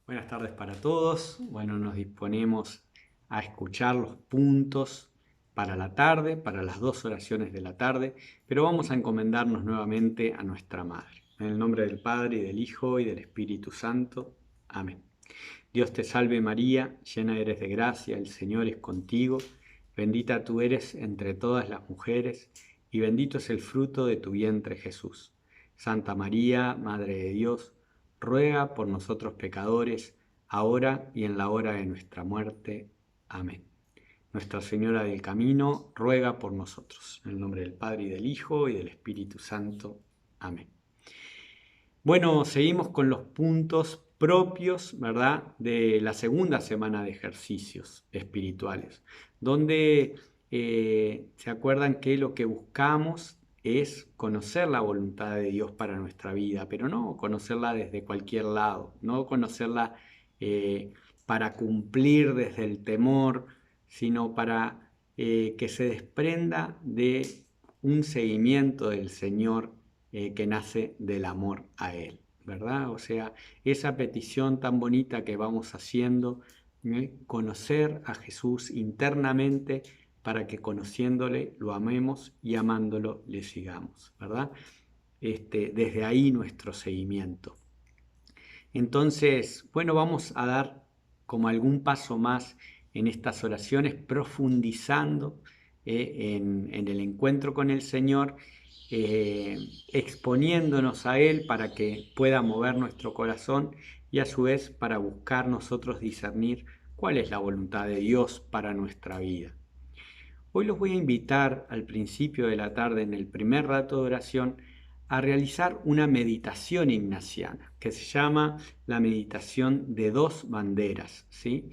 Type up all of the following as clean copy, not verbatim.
Buenas tardes para todos. Bueno, nos disponemos a escuchar los puntos para la tarde, para las dos oraciones de la tarde, pero vamos a encomendarnos nuevamente a nuestra Madre. En el nombre del Padre, y del Hijo, y del Espíritu Santo. Amén. Dios te salve María, llena eres de gracia, el Señor es contigo, bendita tú eres entre todas las mujeres, y bendito es el fruto de tu vientre Jesús. Santa María, Madre de Dios, ruega por nosotros pecadores, ahora y en la hora de nuestra muerte. Amén. Nuestra Señora del Camino, ruega por nosotros. En el nombre del Padre, y del Hijo, y del Espíritu Santo. Amén. Bueno, seguimos con los puntos propios, ¿verdad?, de la segunda semana de ejercicios espirituales, donde se acuerdan que lo que buscamos es conocer la voluntad de Dios para nuestra vida, pero no conocerla desde cualquier lado, no conocerla eh, para cumplir desde el temor, sino para que se desprenda de un seguimiento del Señor que nace del amor a Él, ¿verdad? O sea, esa petición tan bonita que vamos haciendo, conocer a Jesús internamente para que conociéndole lo amemos y amándolo le sigamos, ¿verdad? Desde ahí nuestro seguimiento. Entonces, bueno, vamos a dar como algún paso más en estas oraciones, profundizando en el encuentro con el Señor, exponiéndonos a Él para que pueda mover nuestro corazón y a su vez para buscar nosotros discernir cuál es la voluntad de Dios para nuestra vida. Hoy los voy a invitar al principio de la tarde, en el primer rato de oración, a realizar una meditación ignaciana que se llama la meditación de dos banderas, ¿sí?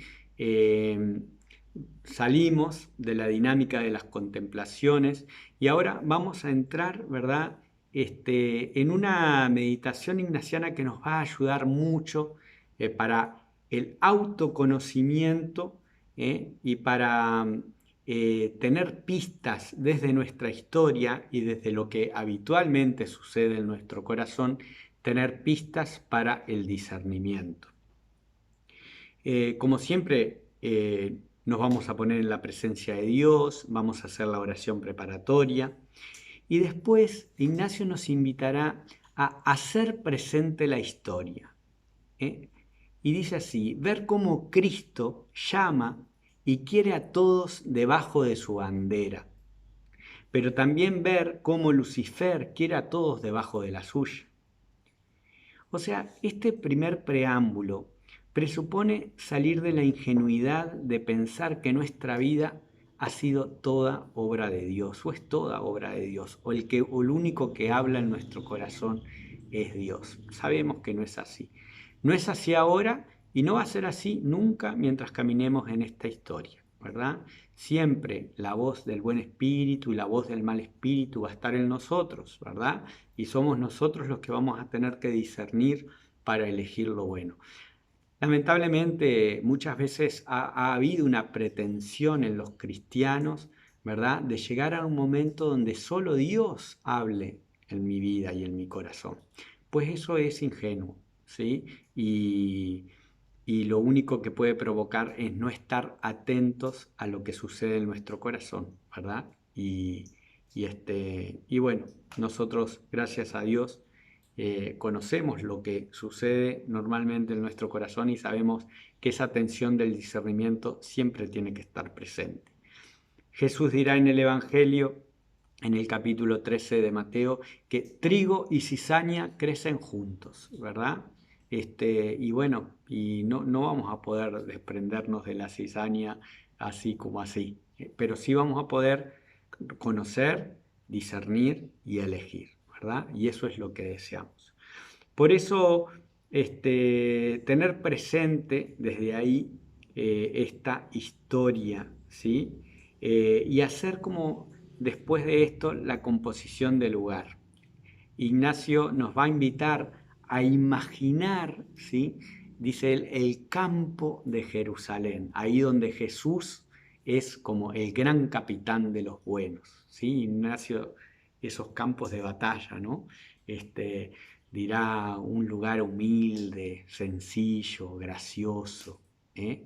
Salimos de la dinámica de las contemplaciones y ahora vamos a entrar, ¿verdad?, en una meditación ignaciana que nos va a ayudar mucho para el autoconocimiento y para tener pistas desde nuestra historia y desde lo que habitualmente sucede en nuestro corazón, tener pistas para el discernimiento. Como siempre, nos vamos a poner en la presencia de Dios, vamos a hacer la oración preparatoria y después Ignacio nos invitará a hacer presente la historia. Y dice así: ver cómo Cristo llama y quiere a todos debajo de su bandera, pero también ver cómo Lucifer quiere a todos debajo de la suya. O sea, este primer preámbulo presupone salir de la ingenuidad de pensar que nuestra vida ha sido toda obra de Dios, o es toda obra de Dios, o el único que habla en nuestro corazón es Dios. Sabemos que no es así. No es así ahora y no va a ser así nunca mientras caminemos en esta historia, ¿verdad? Siempre la voz del buen espíritu y la voz del mal espíritu va a estar en nosotros, ¿verdad? Y somos nosotros los que vamos a tener que discernir para elegir lo bueno. Lamentablemente, muchas veces ha habido una pretensión en los cristianos, ¿verdad?, de llegar a un momento donde solo Dios hable en mi vida y en mi corazón. Pues eso es ingenuo, ¿sí? Y lo único que puede provocar es no estar atentos a lo que sucede en nuestro corazón, ¿verdad? Y bueno, nosotros, gracias a Dios, conocemos lo que sucede normalmente en nuestro corazón y sabemos que esa atención del discernimiento siempre tiene que estar presente. Jesús dirá en el Evangelio, en el capítulo 13 de Mateo, que trigo y cizaña crecen juntos, ¿verdad? Y bueno, y no vamos a poder desprendernos de la cizaña así como así, pero sí vamos a poder conocer, discernir y elegir, ¿verdad? Y eso es lo que deseamos. Por eso, tener presente desde ahí esta historia, ¿sí? Y hacer como después de esto la composición del lugar. Ignacio nos va a invitar a imaginar, ¿sí?, dice él, el campo de Jerusalén, ahí donde Jesús es como el gran capitán de los buenos, ¿sí? Ignacio, esos campos de batalla, ¿no? dirá un lugar humilde, sencillo, gracioso. Es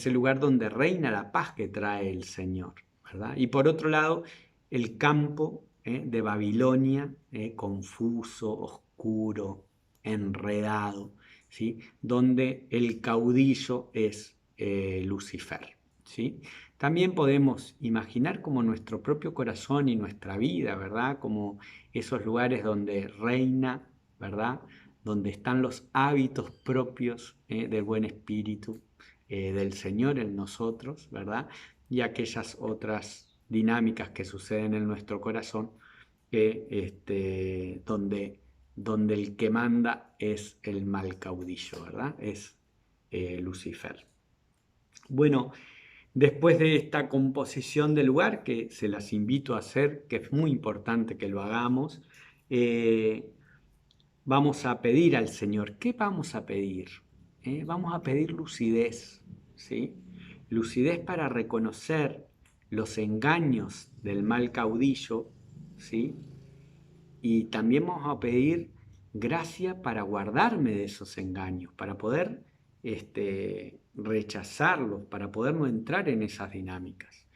el lugar donde reina la paz que trae el Señor, ¿verdad? Y por otro lado, el campo de Babilonia, confuso, oscuro, enredado, ¿sí? Donde el caudillo es Lucifer, ¿sí? También podemos imaginar como nuestro propio corazón y nuestra vida, ¿verdad? Como esos lugares donde reina, ¿verdad? Donde están los hábitos propios del buen espíritu del Señor en nosotros, ¿verdad? Y aquellas otras dinámicas que suceden en nuestro corazón donde el que manda es el mal caudillo, ¿verdad? Es Lucifer. Bueno, después de esta composición del lugar, que se las invito a hacer, que es muy importante que lo hagamos, vamos a pedir al Señor. ¿Qué vamos a pedir? Vamos a pedir lucidez, ¿sí? Lucidez para reconocer los engaños del mal caudillo, ¿sí? Y también vamos a pedir gracia para guardarme de esos engaños, para poder rechazarlos, para poder no entrar en esas dinámicas.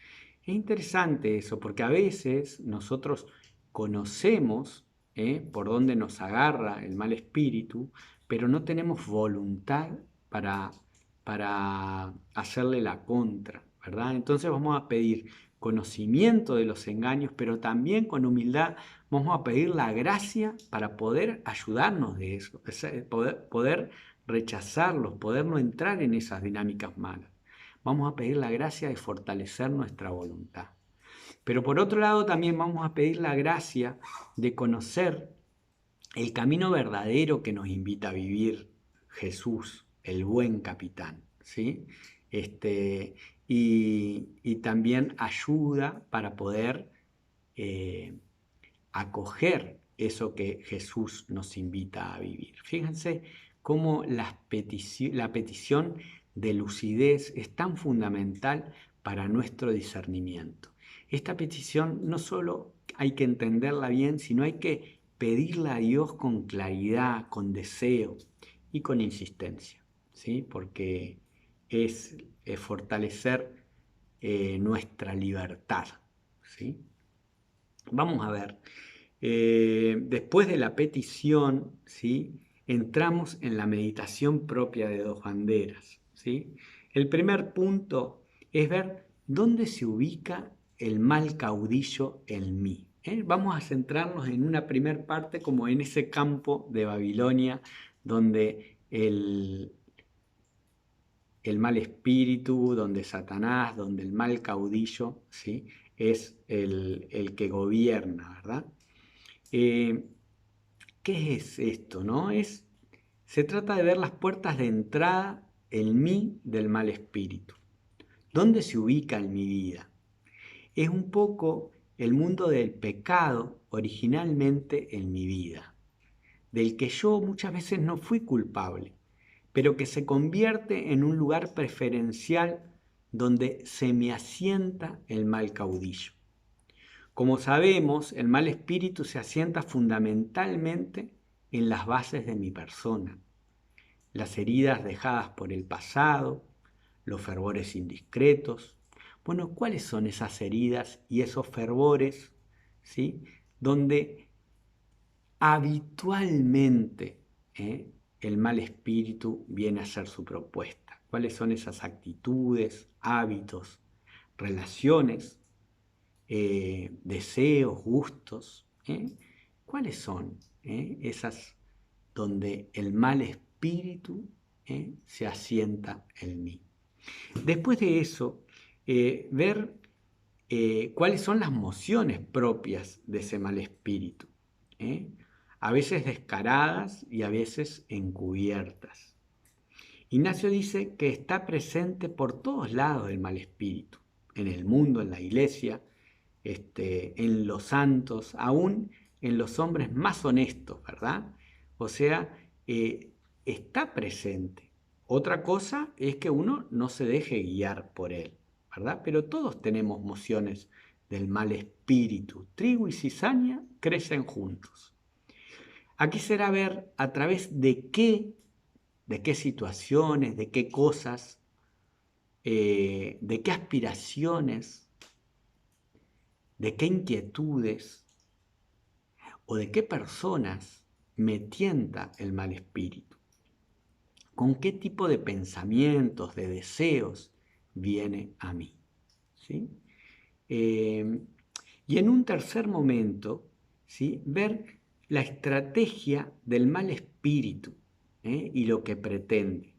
Es interesante eso, porque a veces nosotros conocemos por dónde nos agarra el mal espíritu, pero no tenemos voluntad para hacerle la contra, ¿verdad? Entonces vamos a pedir conocimiento de los engaños, pero también con humildad vamos a pedir la gracia para poder ayudarnos de eso, poder rechazarlos, poder no entrar en esas dinámicas malas. Vamos a pedir la gracia de fortalecer nuestra voluntad. Pero por otro lado también vamos a pedir la gracia de conocer el camino verdadero que nos invita a vivir Jesús, el buen capitán, ¿sí? Y también ayuda para poder acoger eso que Jesús nos invita a vivir. Fíjense cómo la petición de lucidez es tan fundamental para nuestro discernimiento. Esta petición no solo hay que entenderla bien, sino hay que pedirla a Dios con claridad, con deseo y con insistencia, ¿sí? Porque es fortalecer nuestra libertad, ¿sí? Vamos a ver, después de la petición, ¿sí? Entramos en la meditación propia de dos banderas, ¿sí? El primer punto es ver dónde se ubica el mal caudillo en mí. Vamos a centrarnos en una primer parte como en ese campo de Babilonia donde el mal espíritu, donde Satanás, donde el mal caudillo, ¿sí? Es el que gobierna, ¿verdad? ¿Qué es esto? ¿No? Se trata de ver las puertas de entrada en mí del mal espíritu. ¿Dónde se ubica en mi vida? Es un poco el mundo del pecado originalmente en mi vida, del que yo muchas veces no fui culpable, pero que se convierte en un lugar preferencial donde se me asienta el mal caudillo. Como sabemos, el mal espíritu se asienta fundamentalmente en las bases de mi persona, las heridas dejadas por el pasado, los fervores indiscretos. Bueno, ¿cuáles son esas heridas y esos fervores, ¿sí? Donde habitualmente el mal espíritu viene a hacer su propuesta? ¿Cuáles son esas actitudes, hábitos, relaciones, deseos, gustos? ¿Cuáles son esas donde el mal espíritu se asienta en mí? Después de eso, ver cuáles son las mociones propias de ese mal espíritu, a veces descaradas y a veces encubiertas. Ignacio dice que está presente por todos lados el mal espíritu, en el mundo, en la iglesia, en los santos, aún en los hombres más honestos, ¿verdad? O sea, está presente. Otra cosa es que uno no se deje guiar por él, ¿verdad? Pero todos tenemos mociones del mal espíritu. Trigo y cizaña crecen juntos. Aquí será ver a través de qué situaciones, de qué cosas, de qué aspiraciones, de qué inquietudes o de qué personas me tienta el mal espíritu. ¿Con qué tipo de pensamientos, de deseos viene a mí? ¿Sí? Y en un tercer momento, ¿sí?, ver la estrategia del mal espíritu y lo que pretende.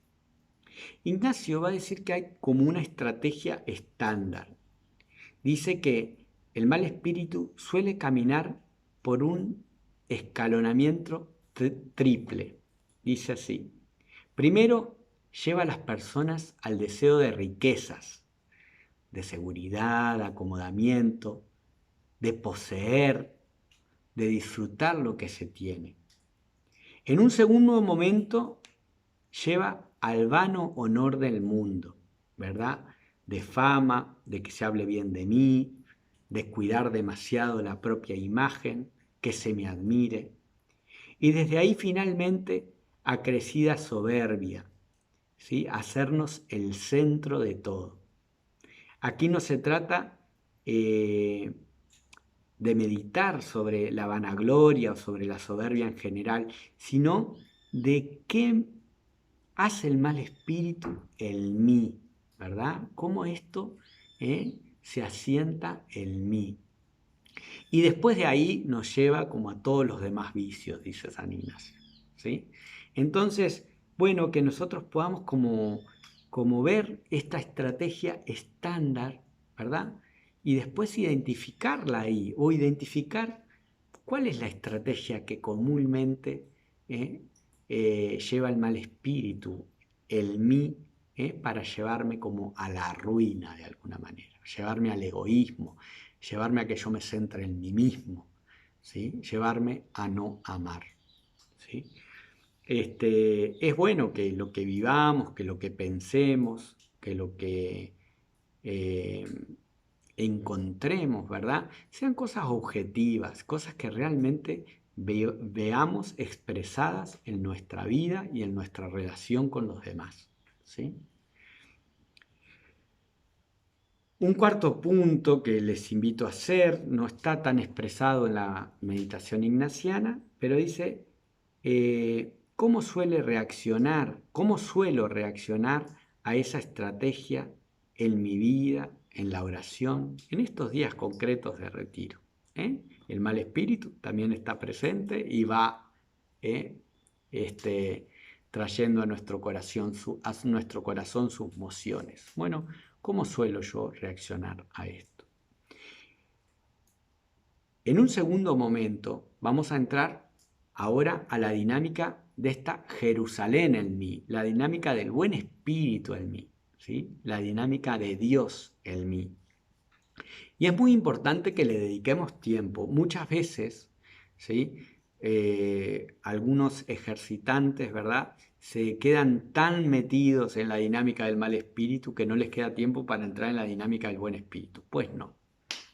Ignacio va a decir que hay como una estrategia estándar. Dice que el mal espíritu suele caminar por un escalonamiento triple. Dice así: primero, lleva a las personas al deseo de riquezas, de seguridad, de acomodamiento, de poseer, de disfrutar lo que se tiene. En un segundo momento, lleva al vano honor del mundo, ¿verdad? De fama, de que se hable bien de mí, de cuidar demasiado la propia imagen, que se me admire. Y desde ahí finalmente acrecida soberbia, ¿sí? Hacernos el centro de todo. Aquí no se trata de meditar sobre la vanagloria o sobre la soberbia en general, sino de qué hace el mal espíritu en mí, ¿verdad? Cómo esto se asienta en mí. Y después de ahí nos lleva como a todos los demás vicios, dice San Ignacio, ¿sí? Entonces, bueno, que nosotros podamos como ver esta estrategia estándar, ¿verdad? Y después identificarla ahí, o identificar cuál es la estrategia que comúnmente lleva el mal espíritu, el mí, para llevarme como a la ruina de alguna manera, llevarme al egoísmo, llevarme a que yo me centre en mí mismo, ¿sí? Llevarme a no amar, ¿sí? Es bueno que lo que vivamos, que lo que pensemos, que lo que eh, encontremos, ¿verdad?, sean cosas objetivas, cosas que realmente veamos expresadas en nuestra vida y en nuestra relación con los demás, ¿sí? Un cuarto punto que les invito a hacer, no está tan expresado en la meditación ignaciana, pero dice, ¿cómo suelo reaccionar a esa estrategia en mi vida, en la oración, en estos días concretos de retiro? El mal espíritu también está presente y va trayendo a nuestro corazón sus mociones. Bueno, ¿cómo suelo yo reaccionar a esto? En un segundo momento vamos a entrar ahora a la dinámica de esta Jerusalén en mí, la dinámica del buen espíritu en mí, ¿sí? La dinámica de Dios en mí. Y es muy importante que le dediquemos tiempo. Muchas veces, ¿sí?, algunos ejercitantes, ¿verdad?, se quedan tan metidos en la dinámica del mal espíritu que no les queda tiempo para entrar en la dinámica del buen espíritu. Pues no,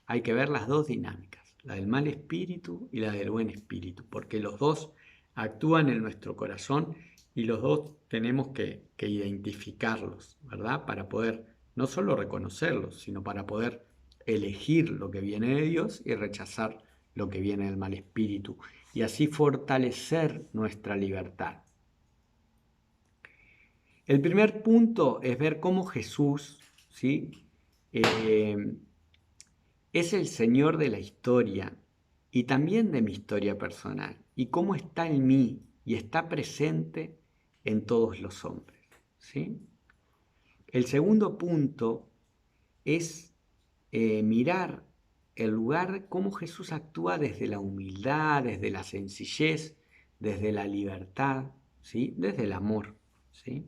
hay que ver las dos dinámicas, la del mal espíritu y la del buen espíritu, porque los dos actúan en nuestro corazón y los dos tenemos que identificarlos, ¿verdad?, para poder no solo reconocerlos, sino para poder elegir lo que viene de Dios y rechazar lo que viene del mal espíritu, y así fortalecer nuestra libertad. El primer punto es ver cómo Jesús, ¿sí?, es el Señor de la historia y también de mi historia personal, y cómo está en mí y está presente en todos los hombres, ¿sí? El segundo punto es mirar el lugar, cómo Jesús actúa desde la humildad, desde la sencillez, desde la libertad, ¿sí?, desde el amor, ¿sí?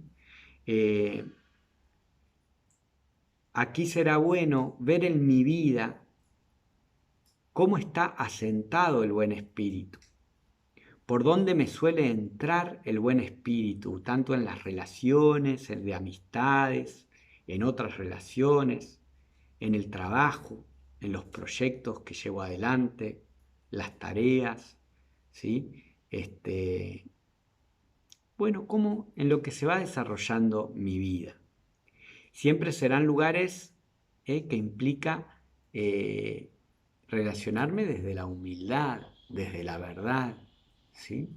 Aquí será bueno ver en mi vida cómo está asentado el buen espíritu, por dónde me suele entrar el buen espíritu, tanto en las relaciones, en de amistades, en otras relaciones, en el trabajo, en los proyectos que llevo adelante, las tareas, ¿sí? bueno, cómo en lo que se va desarrollando mi vida. Siempre serán lugares que implica relacionarme desde la humildad, desde la verdad, ¿sí?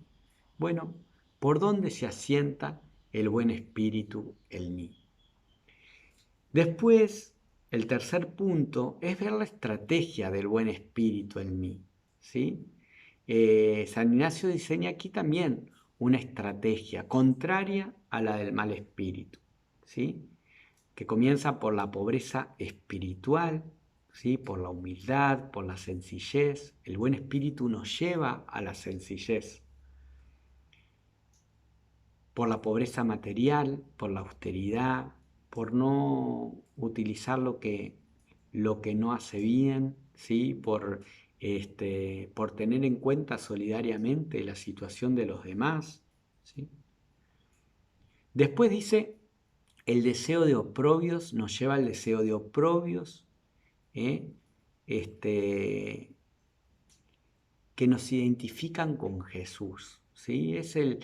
Bueno, ¿por dónde se asienta el buen espíritu en mí? Después, el tercer punto es ver la estrategia del buen espíritu en mí, ¿sí? San Ignacio diseña aquí también una estrategia contraria a la del mal espíritu, ¿sí? Que comienza por la pobreza espiritual, ¿sí? Por la humildad, por la sencillez. El buen espíritu nos lleva a la sencillez. Por la pobreza material, por la austeridad, por no utilizar lo que no hace bien, ¿sí? Por tener en cuenta solidariamente la situación de los demás, ¿sí? Después dice, el deseo de oprobios nos lleva al deseo de oprobios, ¿eh? Que nos identifican con Jesús, ¿sí? Es el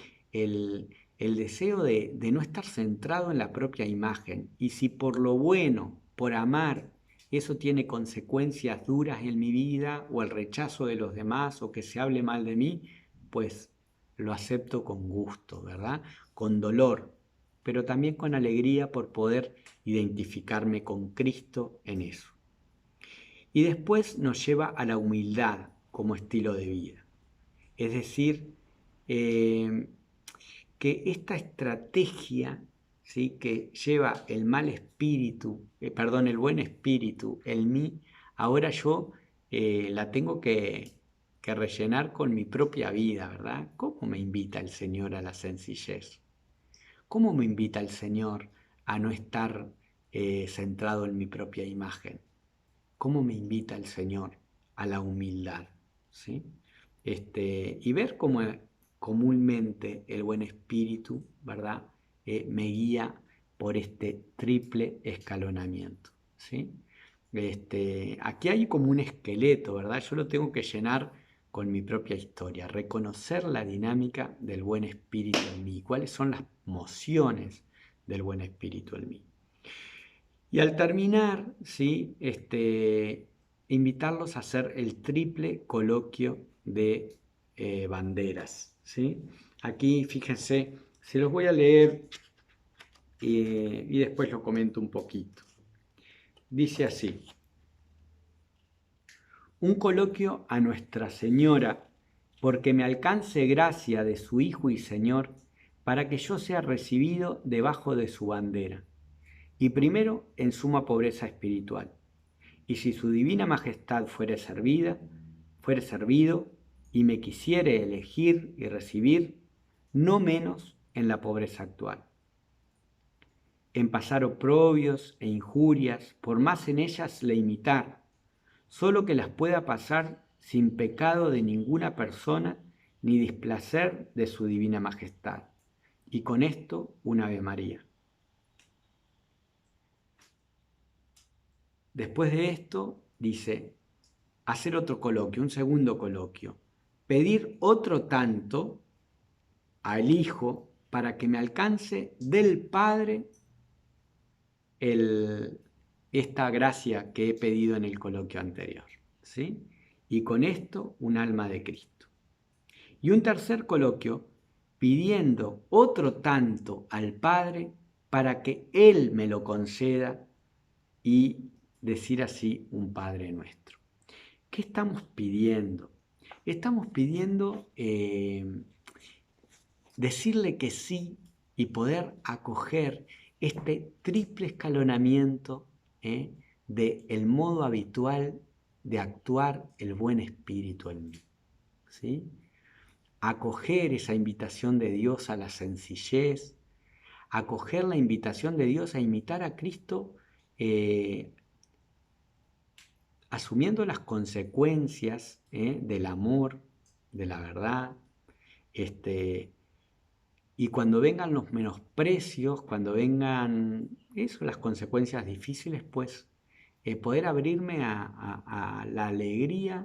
deseo de no estar centrado en la propia imagen. Y si por lo bueno, por amar, eso tiene consecuencias duras en mi vida, o el rechazo de los demás, o que se hable mal de mí, pues lo acepto con gusto, ¿verdad? Con dolor, pero también con alegría por poder identificarme con Cristo en eso. Y después nos lleva a la humildad como estilo de vida. Es decir, que esta estrategia, ¿sí? Que lleva el mal espíritu, el buen espíritu en mí, ahora yo la tengo que rellenar con mi propia vida, ¿verdad? ¿Cómo me invita el Señor a la sencillez? ¿Cómo me invita el Señor a no estar centrado en mi propia imagen? ¿Cómo me invita el Señor a la humildad? ¿Sí? Y ver cómo comúnmente el buen espíritu, ¿verdad? Me guía por este triple escalonamiento, ¿sí? Aquí hay como un esqueleto, ¿verdad? Yo lo tengo que llenar con mi propia historia, reconocer la dinámica del buen espíritu en mí, cuáles son las mociones del buen espíritu en mí. Y al terminar, ¿sí? Invitarlos a hacer el triple coloquio de banderas, ¿sí? Aquí, fíjense, se los voy a leer y después lo comento un poquito. Dice así: un coloquio a Nuestra Señora, porque me alcance gracia de su Hijo y Señor, para que yo sea recibido debajo de su bandera, y primero en suma pobreza espiritual. Y si su divina majestad fuere servido, y me quisiere elegir y recibir, no menos en la pobreza actual. En pasar oprobios e injurias, por más en ellas le imitar, solo que las pueda pasar sin pecado de ninguna persona, ni displacer de su divina majestad. Y con esto un Ave María. Después de esto, dice, hacer otro coloquio, un segundo coloquio, pedir otro tanto al Hijo para que me alcance del Padre esta gracia que he pedido en el coloquio anterior, ¿sí? Y con esto un alma de Cristo. Y un tercer coloquio, pidiendo otro tanto al Padre para que Él me lo conceda y decir así un Padre nuestro. ¿Qué estamos pidiendo? Estamos pidiendo decirle que sí y poder acoger este triple escalonamiento del modo habitual de actuar el buen espíritu en mí, ¿sí? Acoger esa invitación de Dios a la sencillez, acoger la invitación de Dios a imitar a Cristo, asumiendo las consecuencias del amor, de la verdad, y cuando vengan los menosprecios, cuando vengan las consecuencias difíciles, pues poder abrirme a la alegría